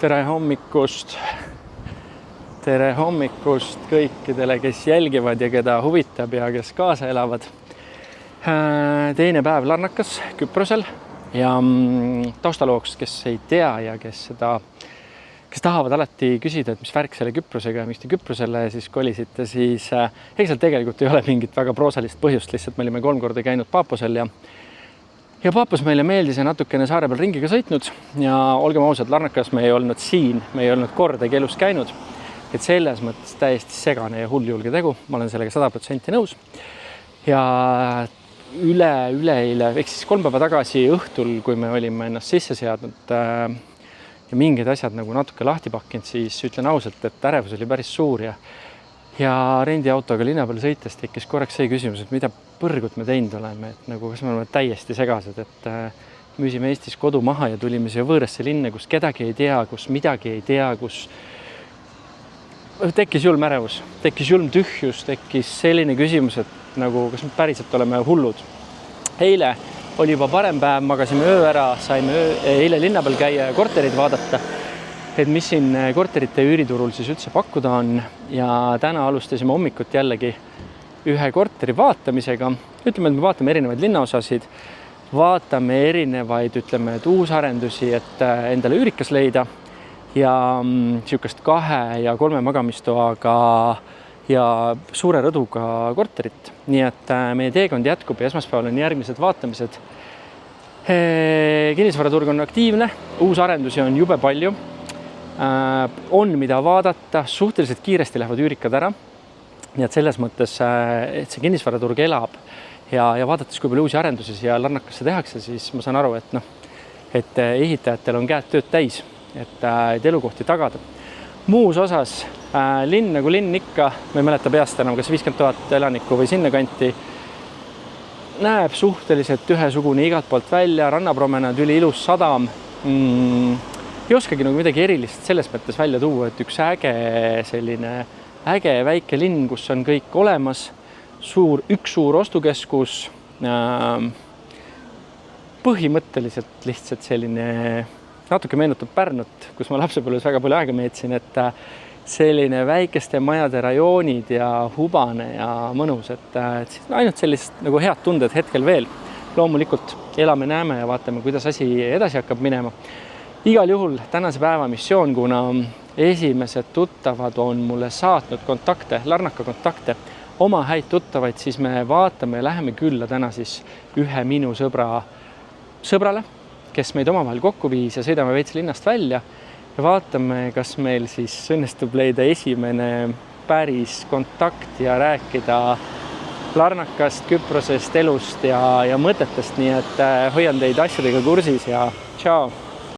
Tere hommikust kõikidele, kes jälgivad ja keda huvitab ja kes kaasa elavad. Teine päev Larnakas Küprosel ja taustalooks, kes ei tea ja kes tahavad alati küsida, et mis värk selle Küprosega ja miks te Küprosele siis kolisite, siis seal tegelikult ei ole mingit väga proosalist põhjust, lihtsalt me olime 3 korda käinud Paaposel ja Paapos meile meeldis ja natukene saare peal ringiga sõitnud ja olgem ausad, Larnakas me ei olnud siin, me ei olnud kordagi elus käinud, et selles mõttes täiesti segane ja hulljulge tegu, ma olen sellega 100% nõus. Ja üleeile, ehk siis 3 päeva tagasi õhtul, kui me olime ennast sisse seadnud ja mingid asjad nagu natuke lahti pakkinud, siis ütlen ausalt, et ärevus oli päris suur ja rendiautoga linna peal sõites tekkis korraks see küsimus, et mida põrgut me teinud oleme, et nagu kas me oleme täiesti segased, et müüsime Eestis kodu maha ja tulime siia võõrasse linna, kus kedagi ei tea, kus midagi ei tea, kus tekkis julm ärevus, tekkis julm tühjus, tekkis selline küsimus, et nagu kas me päriselt oleme hullud. Eile oli juba parem päev, magasime öö ära, saime eile linna peal käia ja korterid vaadata, et mis siin korterite üüriturul siis üldse pakkuda on ja täna alustasime hommikut jällegi ühe korteri vaatamisega. Ütleme, et me vaatame erinevaid linnaosasid, vaatame erinevaid, uusarendusi, et endale üürikas leida ja sihukest 2 ja 3 magamistoaga ja suure rõduga korterit. Nii et meie teekond jätkub ja esmaspäeval on järgmised vaatamised. Kinnisvaraturg on aktiivne, uusarendusi on jube palju. On mida vaadata, suhteliselt kiiresti lähevad üürikad ära. Nii et selles mõttes, et see kinnisvaraturg elab ja vaadates, kui palju uusi arendusi ja Larnakasse tehakse, siis ma saan aru, et ehitajatel on käed tööd täis, et elukohti tagada. Muus osas linn nagu linn ikka, ma ei mäleta peast enam, kas 50 000 elanikku või sinna kanti, näeb suhteliselt ühesugune igalt poolt välja, rannapromenad, üliilus sadam. Ei oskagi nagu midagi erilist selles mõttes välja tuua, et üks äge väike linn, kus on kõik olemas, üks suur ostukeskus, põhimõtteliselt lihtsalt selline, natuke meenutab Pärnut, kus ma lapsepõlves väga palju aega meetsin, et selline väikeste majade rajoonid ja hubane ja mõnus, et ainult sellist nagu head tunded hetkel veel. Loomulikult elame, näeme ja vaatame, kuidas asi edasi hakkab minema. Igal juhul tänase päeva missioon, kuna esimesed tuttavad on mulle saatnud kontakte, Larnaka kontakte, oma häid tuttavaid, siis me vaatame ja läheme külla täna siis ühe minu sõbrale, kes meid omavahel kokku viis ja sõidame veits linnast välja ja vaatame, kas meil siis õnnestub leida esimene päris kontakt ja rääkida Larnakast, Küprosest, elust ja mõtetest, nii et hoian teid asjadega kursis ja tšau!